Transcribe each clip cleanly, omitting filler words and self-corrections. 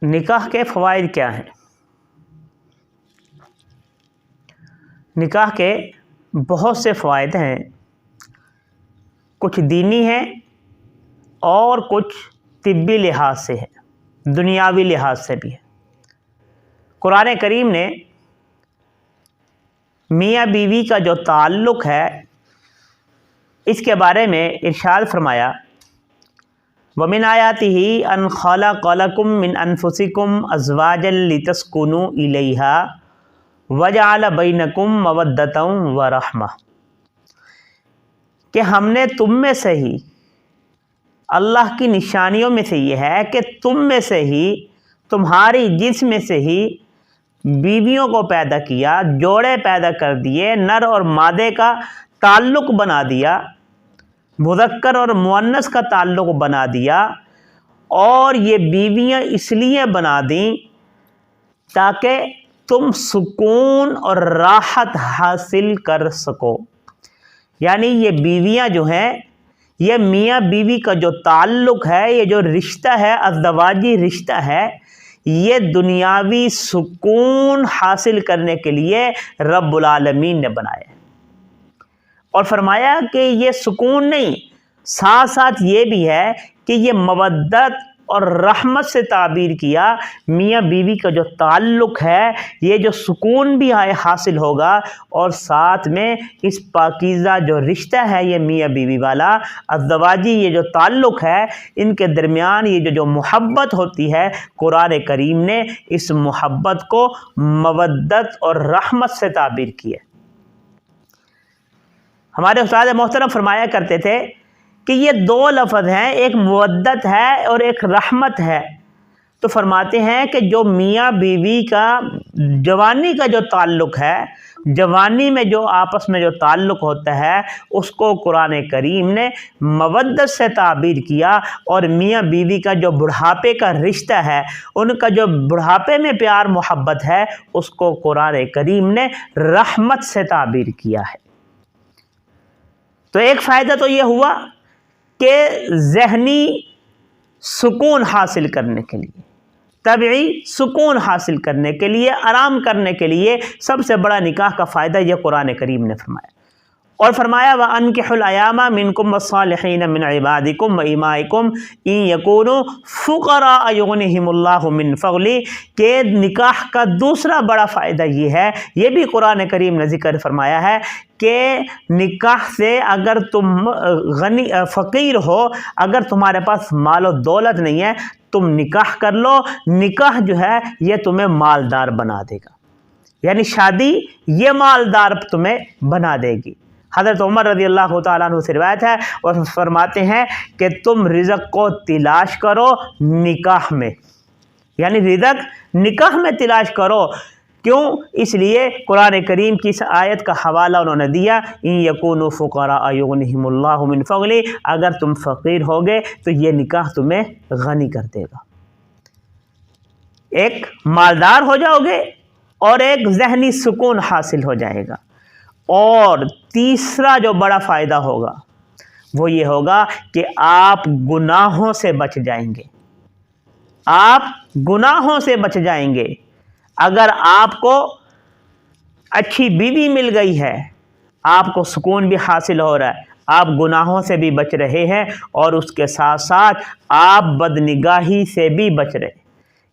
نکاح کے فوائد کیا ہیں؟ نکاح کے بہت سے فوائد ہیں، کچھ دینی ہیں اور کچھ طبی لحاظ سے ہے، دنیاوی لحاظ سے بھی ہے۔ قرآن کریم نے میاں بیوی کا جو تعلق ہے اس کے بارے میں ارشاد فرمایا، وَمِنْ آيَاتِهِ أَنْ خَلَقَ لَكُم مِّنْ أَنفُسِكُمْ أَزْوَاجًا لِتَسْكُنُوا إِلَيْهَا وَجَعَلَ بَيْنَكُم مَّوَدَّةً وَرَحْمَةً، کہ ہم نے تم میں سے ہی، اللہ کی نشانیوں میں سے یہ ہے کہ تم میں سے ہی، تمہاری جنس میں سے ہی بیویوں کو پیدا کیا، جوڑے پیدا کر دیے، نر اور مادے کا تعلق بنا دیا، مذکر اور مؤنث کا تعلق بنا دیا، اور یہ بیویاں اس لیے بنا دیں تاکہ تم سکون اور راحت حاصل کر سکو۔ یعنی یہ بیویاں جو ہیں، یہ میاں بیوی کا جو تعلق ہے، یہ جو رشتہ ہے، ازدواجی رشتہ ہے، یہ دنیاوی سکون حاصل کرنے کے لیے رب العالمین نے بنایا ہے۔ اور فرمایا کہ یہ سکون نہیں، ساتھ ساتھ یہ بھی ہے کہ یہ مودت اور رحمت سے تعبیر کیا۔ میاں بیوی کا جو تعلق ہے، یہ جو سکون بھی حاصل ہوگا، اور ساتھ میں اس پاکیزہ جو رشتہ ہے یہ میاں بیوی والا ازدواجی یہ جو تعلق ہے، ان کے درمیان یہ جو محبت ہوتی ہے، قرآن کریم نے اس محبت کو مودت اور رحمت سے تعبیر کی ہے۔ ہمارے استاد محترم فرمایا کرتے تھے کہ یہ دو لفظ ہیں، ایک مودت ہے اور ایک رحمت ہے۔ تو فرماتے ہیں کہ جو میاں بیوی کا جوانی کا جو تعلق ہے، جوانی میں جو آپس میں جو تعلق ہوتا ہے، اس کو قرآن کریم نے مودت سے تعبیر کیا، اور میاں بیوی کا جو بڑھاپے کا رشتہ ہے، ان کا جو بڑھاپے میں پیار محبت ہے، اس کو قرآن کریم نے رحمت سے تعبیر کیا ہے۔ تو ایک فائدہ تو یہ ہوا کہ ذہنی سکون حاصل کرنے کے لیے، طبعی سکون حاصل کرنے کے لیے، آرام کرنے کے لیے سب سے بڑا نکاح کا فائدہ یہ قرآن کریم نے فرمایا۔ اور فرمایا وَأَنكِحُوا الْأَيَامَ مِنكُمْ وَالصَّالِحِينَ مِنْ عِبَادِكُمْ وَإِمَائِكُمْ إِنْ يَكُونُوا فُقَرَاءَ يُغْنِهِمُ اللَّهُ مِنْ فَضْلِهِ، کہ نکاح کا دوسرا بڑا فائدہ یہ ہے، یہ بھی قرآن کریم نے ذکر فرمایا ہے کہ نکاح سے اگر تم غنی فقیر ہو، اگر تمہارے پاس مال و دولت نہیں ہے، تم نکاح کر لو، نکاح جو ہے یہ تمہیں مالدار بنا دے گا، یعنی شادی یہ مالدار تمہیں بنا دے گی۔ حضرت عمر رضی اللہ تعالیٰ عنہ سے روایت ہے، اور فرماتے ہیں کہ تم رزق کو تلاش کرو نکاح میں، یعنی رزق نکاح میں تلاش کرو۔ کیوں؟ اس لیے قرآن کریم کی اس آیت کا حوالہ انہوں نے دیا، ان یکونوا فقراء یغنہم اللہ من فضلہ، اگر تم فقیر ہوگے تو یہ نکاح تمہیں غنی کر دے گا، ایک مالدار ہو جاؤ گے اور ایک ذہنی سکون حاصل ہو جائے گا۔ اور تیسرا جو بڑا فائدہ ہوگا وہ یہ ہوگا کہ آپ گناہوں سے بچ جائیں گے، آپ گناہوں سے بچ جائیں گے۔ اگر آپ کو اچھی بیوی مل گئی ہے، آپ کو سکون بھی حاصل ہو رہا ہے، آپ گناہوں سے بھی بچ رہے ہیں، اور اس کے ساتھ ساتھ آپ بدنگاہی سے بھی بچ رہے ہیں۔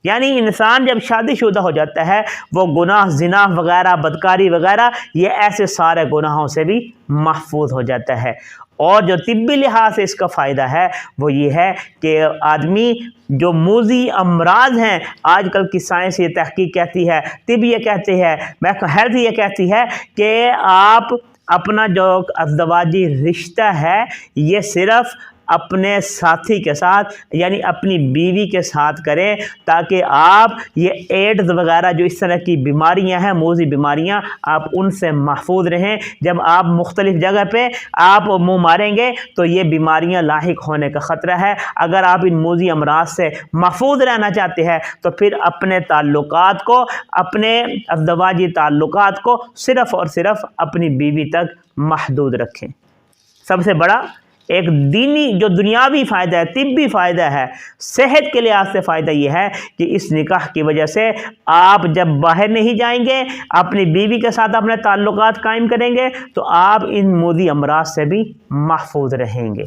یعنی انسان جب شادی شدہ ہو جاتا ہے، وہ گناہ زنا وغیرہ، بدکاری وغیرہ، یہ ایسے سارے گناہوں سے بھی محفوظ ہو جاتا ہے۔ اور جو طبی لحاظ سے اس کا فائدہ ہے وہ یہ ہے کہ آدمی جو موذی امراض ہیں، آج کل کی سائنس یہ تحقیق کہتی ہے، طب یہ کہتی ہے، ہیلتھ یہ کہتی ہے کہ آپ اپنا جو ازدواجی رشتہ ہے یہ صرف اپنے ساتھی کے ساتھ، یعنی اپنی بیوی کے ساتھ کریں، تاکہ آپ یہ ایڈز وغیرہ جو اس طرح کی بیماریاں ہیں، موذی بیماریاں، آپ ان سے محفوظ رہیں۔ جب آپ مختلف جگہ پہ آپ منہ ماریں گے تو یہ بیماریاں لاحق ہونے کا خطرہ ہے۔ اگر آپ ان موذی امراض سے محفوظ رہنا چاہتے ہیں تو پھر اپنے تعلقات کو، اپنے ازدواجی تعلقات کو صرف اور صرف اپنی بیوی تک محدود رکھیں۔ سب سے بڑا ایک دینی جو دنیاوی فائدہ ہے، طبی فائدہ ہے، صحت کے لحاظ سے فائدہ یہ ہے کہ اس نکاح کی وجہ سے آپ جب باہر نہیں جائیں گے، اپنی بیوی کے ساتھ اپنے تعلقات قائم کریں گے تو آپ ان موذی امراض سے بھی محفوظ رہیں گے۔